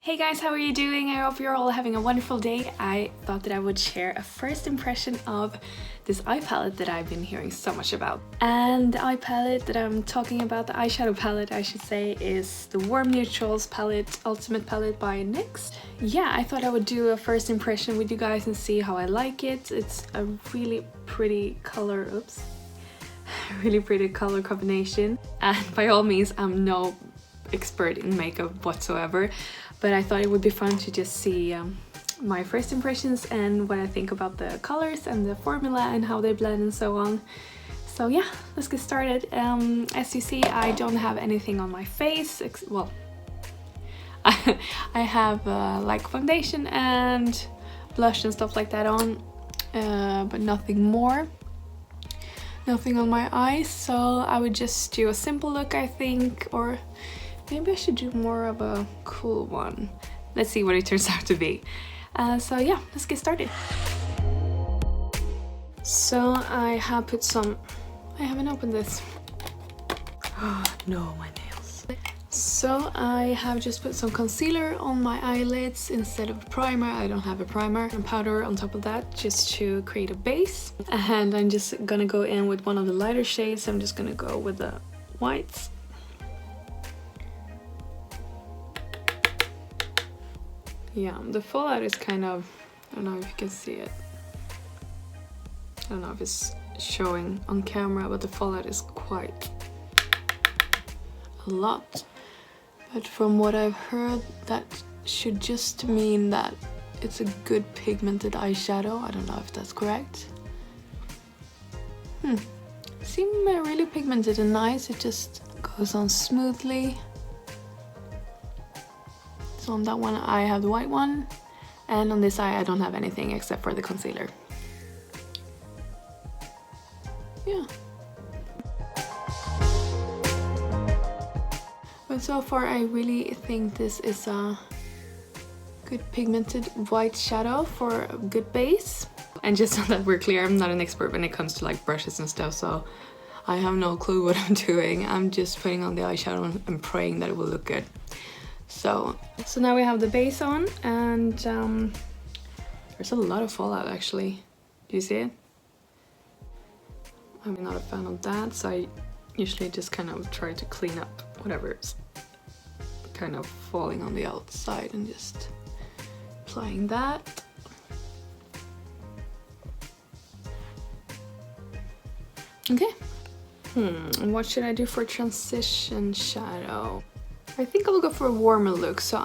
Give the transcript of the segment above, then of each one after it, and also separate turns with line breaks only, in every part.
Hey guys, how are you doing? I hope you're all having a wonderful day. I thought that I would share a first impression of this eye palette that I've been hearing so much about. And the eye palette that I'm talking about, the eyeshadow palette I should say, is the Warm Neutrals palette, Ultimate palette by NYX. Yeah, I thought I would do a first impression with you guys and see how I like it. It's a really pretty color, really pretty color combination. And by all means, I'm no expert in makeup whatsoever. But I thought it would be fun to just see my first impressions and what I think about the colors and the formula and how they blend and so on. So yeah, let's get started. As you see, I don't have anything on my face. Well, I have like foundation and blush and stuff like that on, but nothing more. Nothing on my eyes, so I would just do a simple look, I think, or maybe I should do more of a cool one. Let's see what it turns out to be. So yeah, let's get started. So I have put some... I haven't opened this. Oh no, my nails. So I have just put some concealer on my eyelids instead of a primer. I don't have a primer, and powder on top of that just to create a base. And I'm just gonna go in with one of the lighter shades. I'm just gonna go with the whites. Yeah, the fallout is kind of, I don't know if you can see it. I don't know if it's showing on camera, but the fallout is quite a lot. But from what I've heard, that should just mean that it's a good pigmented eyeshadow. I don't know if that's correct. Seems really pigmented and nice. It just goes on smoothly. So on that one I have the white one, and on this eye I don't have anything except for the concealer. Yeah. But so far I really think this is a good pigmented white shadow for a good base. And just so that we're clear, I'm not an expert when it comes to like brushes and stuff, so I have no clue what I'm doing. I'm just putting on the eyeshadow and praying that it will look good. So now we have the base on, and there's a lot of fallout actually. Do you see it? I'm not a fan of that, so I usually just kind of try to clean up whatever's kind of falling on the outside and just applying that. Okay. What should I do for transition shadow? I think I will go for a warmer look, so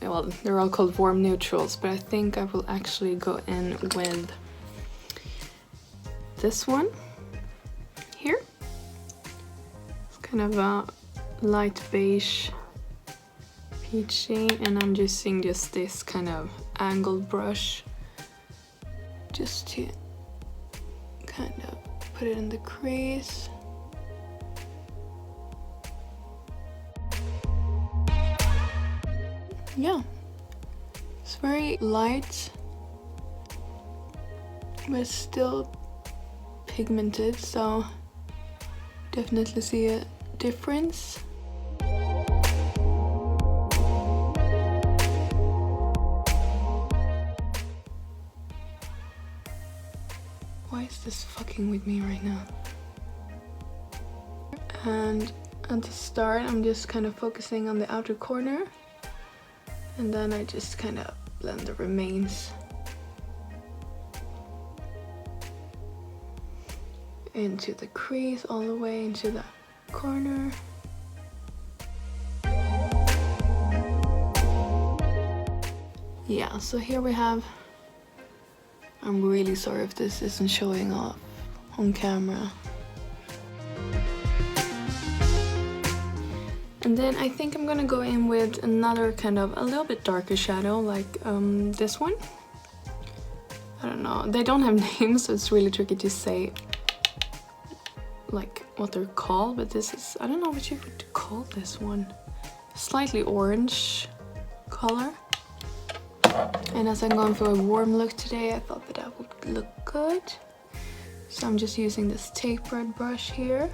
well, they're all called warm neutrals, but I think I will actually go in with this one here. It's kind of a light beige peachy, and I'm using just this kind of angled brush just to kind of put it in the crease. Yeah, it's very light, but still pigmented, so definitely see a difference. Why is this fucking with me right now? And at the start, I'm just kind of focusing on the outer corner. And then I just kind of blend the remains into the crease, all the way into the corner. Yeah, so here we have, I'm really sorry if this isn't showing off on camera. And then I think I'm gonna go in with another kind of a little bit darker shadow, like this one. I don't know, they don't have names, so it's really tricky to say like what they're called, but this is, I don't know what you would call this one. Slightly orange color. And as I'm going for a warm look today, I thought that that would look good. So I'm just using this tapered brush here.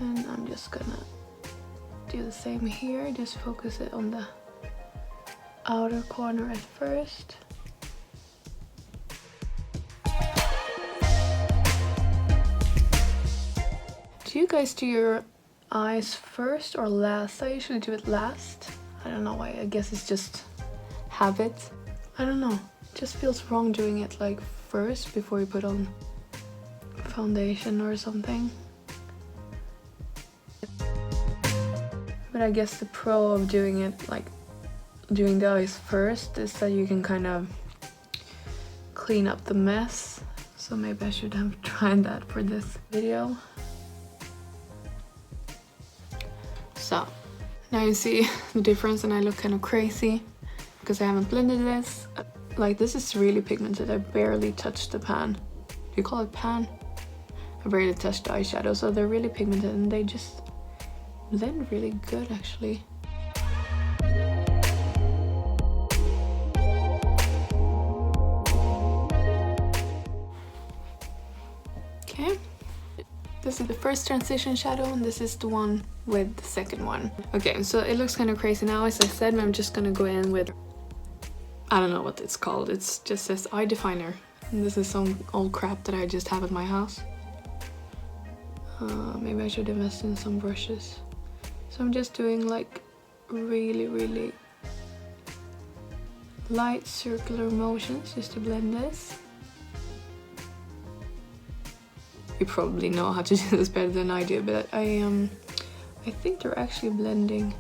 And I'm just gonna do the same here, just focus it on the outer corner at first. Do you guys do your eyes first or last? I usually do it last. I don't know why, I guess it's just habit. I don't know, it just feels wrong doing it like first before you put on foundation or something. But I guess the pro of doing it, like doing the eyes first, is that you can kind of clean up the mess. So maybe I should have tried that for this video. So now you see the difference, and I look kind of crazy because I haven't blended this. Like, this is really pigmented. I barely touched the pan. Do you call it pan? I barely touched the eyeshadow, so they're really pigmented and they just blend really good actually. Okay. This is the first transition shadow, and this is the one with the second one. Okay, so it looks kind of crazy now. As I said, I'm just gonna go in with, I don't know what it's called. It's just says eye definer. And this is some old crap that I just have at my house. Maybe I should invest in some brushes. So I'm just doing like really light circular motions just to blend this. You probably know how to do this better than I do, but I think they're actually blending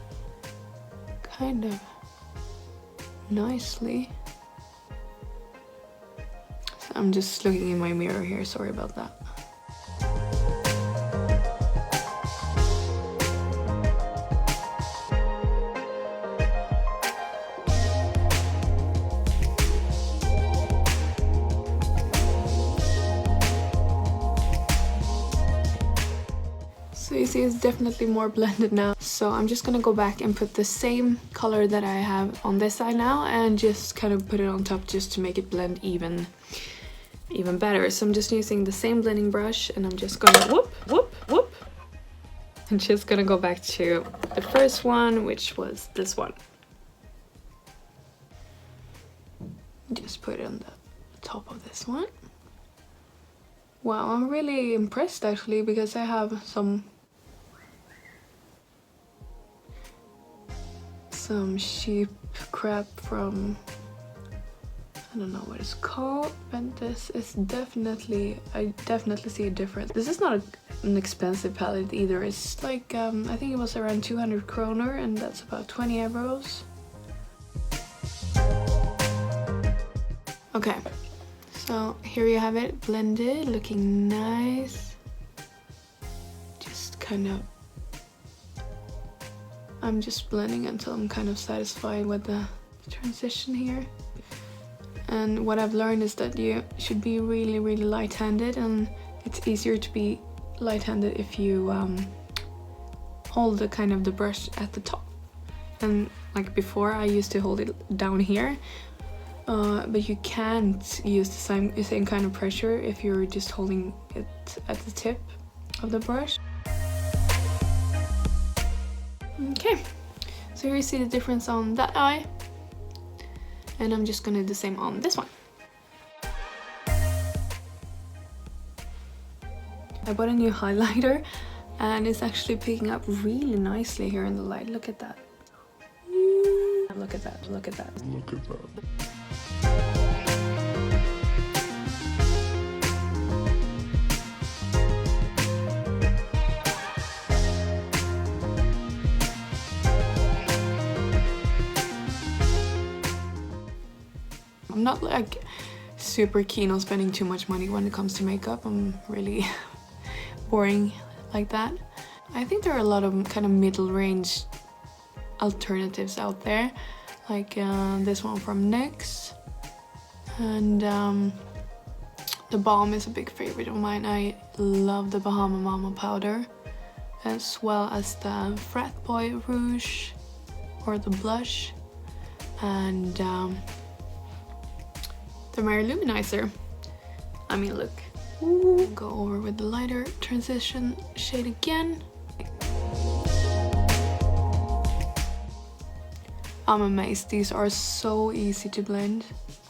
kind of nicely. So I'm just looking in my mirror here, sorry about that. So you see it's definitely more blended now. So I'm just gonna go back and put the same color that I have on this side now and just kind of put it on top just to make it blend even better. So I'm just using the same blending brush and I'm just gonna whoop. I'm just gonna go back to the first one, which was this one. Just put it on the top of this one. Wow, I'm really impressed actually, because I have some cheap crap from, I don't know what it's called, but this is definitely, I definitely see a difference. This is not an expensive palette either. It's like, I think it was around 200 kroner, and that's about 20 euros. Okay, so here you have it, blended, looking nice. Just kind of, I'm just blending until I'm kind of satisfied with the transition here. And what I've learned is that you should be really light-handed, and it's easier to be light-handed if you hold the kind of the brush at the top. And like before, I used to hold it down here, but you can't use the same kind of pressure if you're just holding it at the tip of the brush. Okay, so here you see the difference on that eye, and I'm just gonna do the same on this one. I bought a new highlighter and it's actually picking up really nicely here in the light. Look at that. Look at that, look at that. Look at that. I'm not like super keen on spending too much money when it comes to makeup. I'm really boring like that. I think there are a lot of kind of middle range alternatives out there, like this one from NYX, and the balm is a big favorite of mine. I love the Bahama Mama powder, as well as the Frat Boy Rouge or the blush, and the Mary Luminizer. I mean, look. Ooh. Go over with the lighter transition shade again. I'm amazed. These are so easy to blend.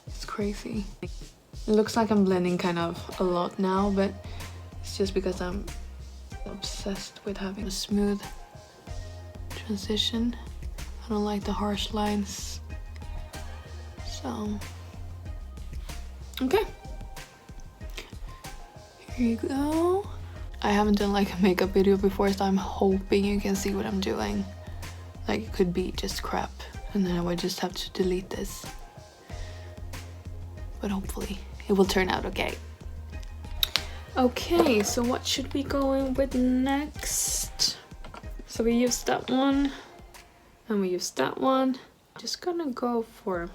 It's crazy. It looks like I'm blending kind of a lot now, but it's just because I'm obsessed with having a smooth transition. I don't like the harsh lines. So, okay. Here you go. I haven't done like a makeup video before, so I'm hoping you can see what I'm doing. Like, it could be just crap, and then I would just have to delete this. But hopefully it will turn out okay. Okay, so what should we go in with next? So we used that one, and we used that one. Just gonna go for,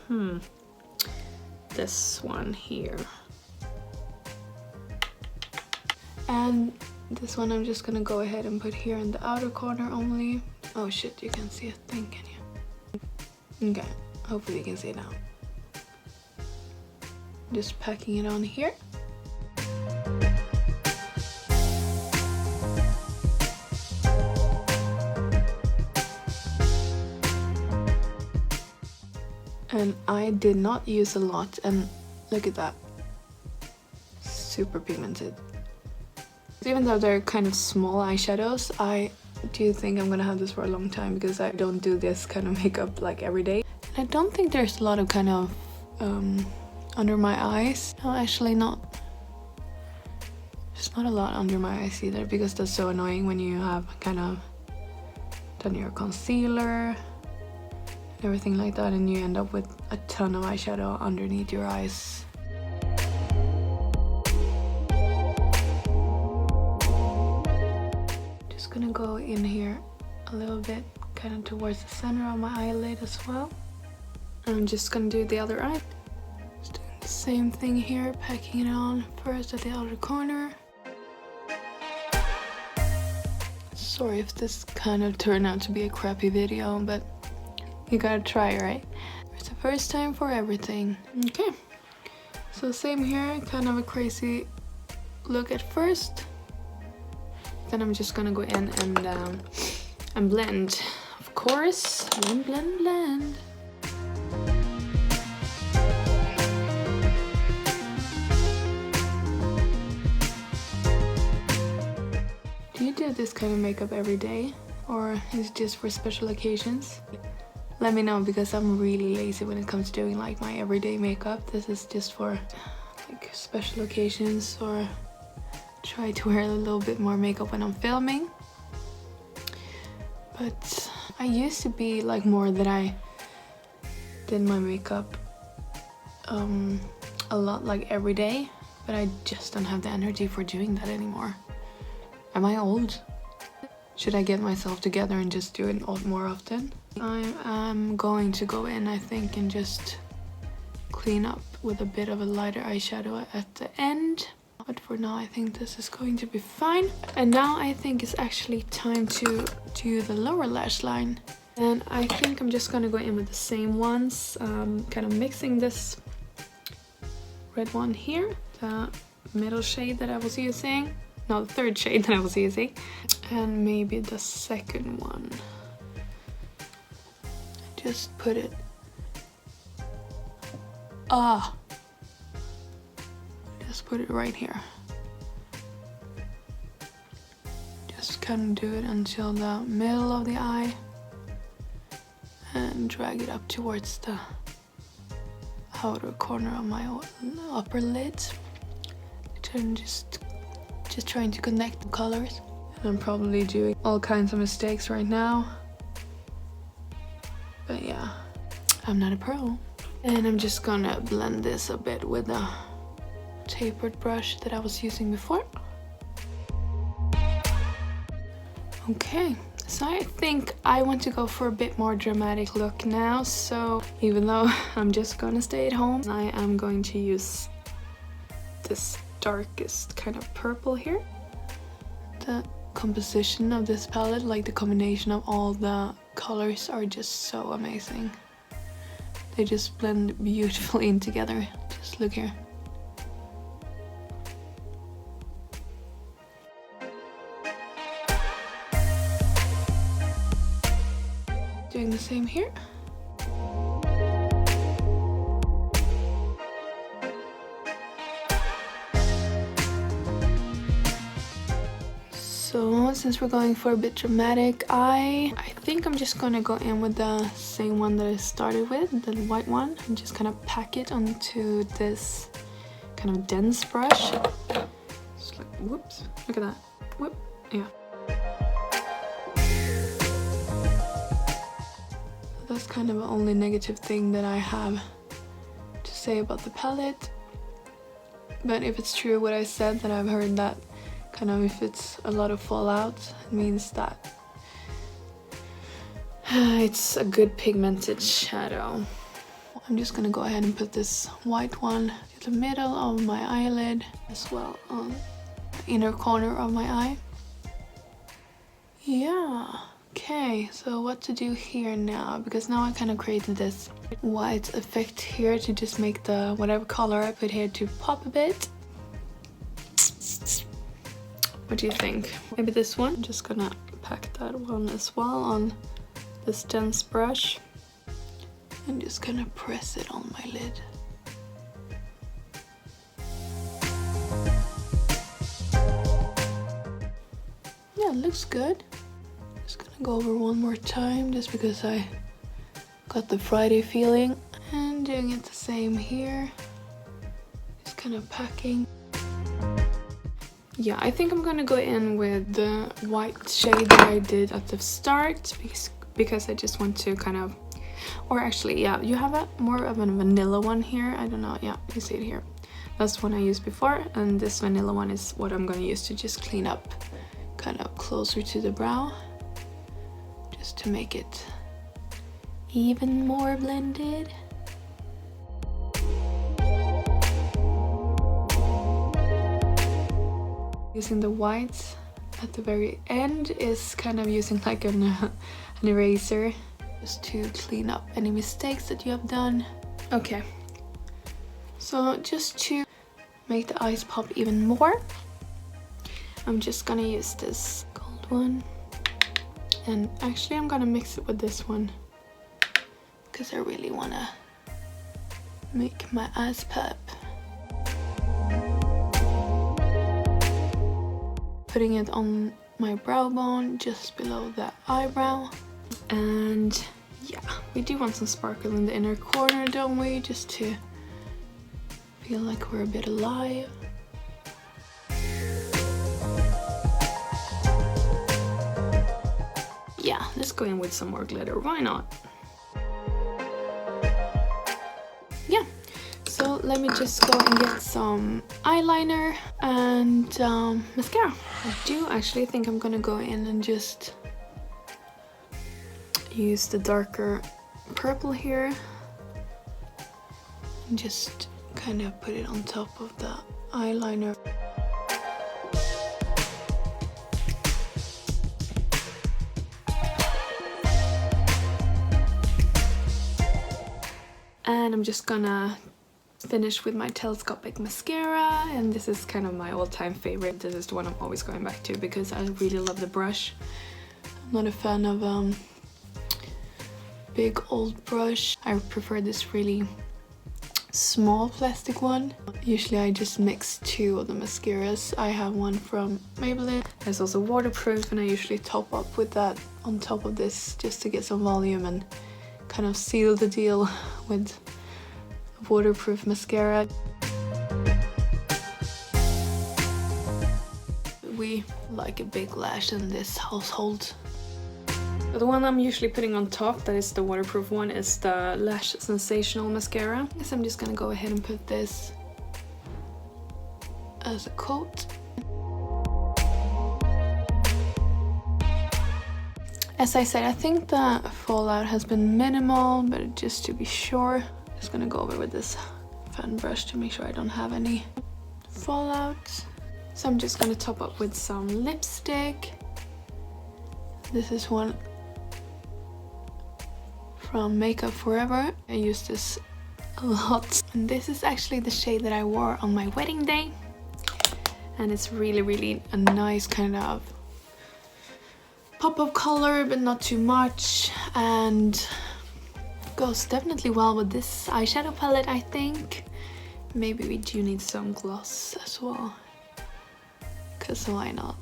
this one here. And this one I'm just gonna go ahead and put here in the outer corner only. Oh shit, you can see a thing, can you? Okay, hopefully you can see it now. Just packing it on here. And I did not use a lot, and look at that. Super pigmented. Even though they're kind of small eyeshadows, I do think I'm gonna have this for a long time because I don't do this kind of makeup like every day. And I don't think there's a lot of kind of under my eyes. No, actually not. There's not a lot under my eyes either, because that's so annoying when you have kind of done your concealer and everything like that, and you end up with a ton of eyeshadow underneath your eyes. Gonna go in here a little bit, kind of towards the center of my eyelid as well. I'm just gonna do the other eye. Just doing the same thing here, packing it on first at the outer corner. Sorry if this kind of turned out to be a crappy video, but you gotta try, right? It's the first time for everything. Okay, so same here, kind of a crazy look at first. Then I'm just gonna go in and blend, of course. Blend, blend, blend. Do you do this kind of makeup every day, or is it just for special occasions? Let me know, because I'm really lazy when it comes to doing like my everyday makeup. This is just for like special occasions, or try to wear a little bit more makeup when I'm filming. But I used to be like more that I did my makeup a lot, like every day, but I just don't have the energy for doing that anymore. Am I old? Should I get myself together and just do it more often? I'm going to go in, I think, and just clean up with a bit of a lighter eyeshadow at the end. But for now, I think this is going to be fine. And now I think it's actually time to do the lower lash line. And I think I'm just gonna go in with the same ones, kind of mixing this red one here, the middle shade that I was using, no, the third shade that I was using, and maybe the second one. Just put it, just put it right here. Just kind of do it until the middle of the eye and drag it up towards the outer corner of my upper lid. And just trying to connect the colors. And I'm probably doing all kinds of mistakes right now, but yeah, I'm not a pro. And I'm just gonna blend this a bit with a tapered brush that I was using before. Okay, so I think I want to go for a bit more dramatic look now. So even though I'm just gonna stay at home, I am going to use this darkest kind of purple here. The composition of this palette, like the combination of all the colors, are just so amazing. They just blend beautifully in together. Just look here. Doing the same here. So since we're going for a bit dramatic eye, I think I'm just gonna go in with the same one that I started with, the white one, and just kind of pack it onto this kind of dense brush. Just like, whoops, look at that, whoop, yeah. That's kind of the only negative thing that I have to say about the palette. But if it's true what I said, that I've heard that kind of if it's a lot of fallout, it means that it's a good pigmented shadow. I'm just gonna go ahead and put this white one in the middle of my eyelid, as well on the inner corner of my eye. Yeah, okay, so what to do here now? Because now I kind of created this white effect here to just make the whatever color I put here to pop a bit. What do you think? Maybe this one? I'm just gonna pack that one as well on this dense brush. I'm just gonna press it on my lid. Yeah, it looks good. Just gonna go over one more time just because I got the Friday feeling. And doing it the same here. Just kind of packing. Yeah, I think I'm gonna go in with the white shade that I did at the start because I just want to kind of, or actually, yeah, you have a more of a vanilla one here. I don't know, yeah, you see it here. That's the one I used before, and this vanilla one is what I'm gonna use to just clean up kind of closer to the brow, just to make it even more blended. Using the white at the very end is kind of using like an eraser just to clean up any mistakes that you have done. Okay, so just to make the eyes pop even more, I'm just gonna use this gold one, and actually I'm gonna mix it with this one because I really wanna make my eyes pop. Putting it on my brow bone just below the eyebrow. And yeah, we do want some sparkle in the inner corner, don't we? Just to feel like we're a bit alive. Yeah, let's go in with some more glitter, why not? Yeah, so let me just go and get some eyeliner and mascara. I do actually think I'm gonna go in and just use the darker purple here and just kind of put it on top of the eyeliner. And I'm just gonna finish with my telescopic mascara, and this is kind of my all-time favorite. This is the one I'm always going back to because I really love the brush. I'm not a fan of big old brush. I prefer this really small plastic one. Usually I just mix two of the mascaras. I have one from Maybelline. It's also waterproof, and I usually top up with that on top of this just to get some volume and kind of seal the deal with waterproof mascara. We like a big lash in this household. The one I'm usually putting on top, that is the waterproof one, is the Lash Sensational mascara. So I'm just gonna go ahead and put this as a coat. As I said, I think the fallout has been minimal, but just to be sure, just gonna go over with this fan brush to make sure I don't have any fallout. So I'm just gonna top up with some lipstick. This is one from Makeup Forever. I use this a lot. And this is actually the shade that I wore on my wedding day. And it's really a nice kind of pop of color, but not too much, and goes definitely well with this eyeshadow palette, I think. Maybe we do need some gloss as well, because why not?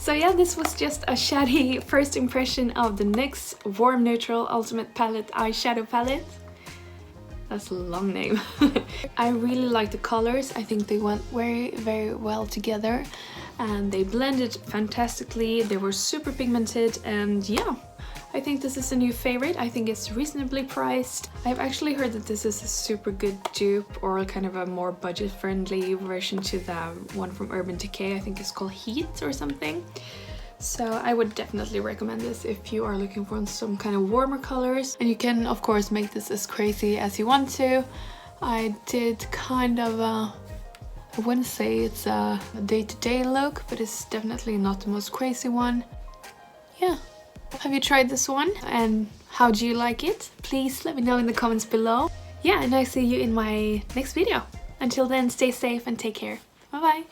So yeah, this was just a chatty first impression of the NYX Warm Neutral Ultimate Palette Eyeshadow Palette. That's a long name. I really like the colors. I think they went very well together and they blended fantastically. They were super pigmented and yeah, I think this is a new favorite. I think it's reasonably priced. I've actually heard that this is a super good dupe or kind of a more budget-friendly version to the one from Urban Decay. I think it's called Heat or something. So I would definitely recommend this if you are looking for some kind of warmer colors. And you can of course make this as crazy as you want to. I did kind of a, I wouldn't say it's a day-to-day look, but it's definitely not the most crazy one. Yeah. Have you tried this one and how do you like it? Please let me know in the comments below. Yeah, and I'll see you in my next video. Until then, stay safe and take care. Bye bye!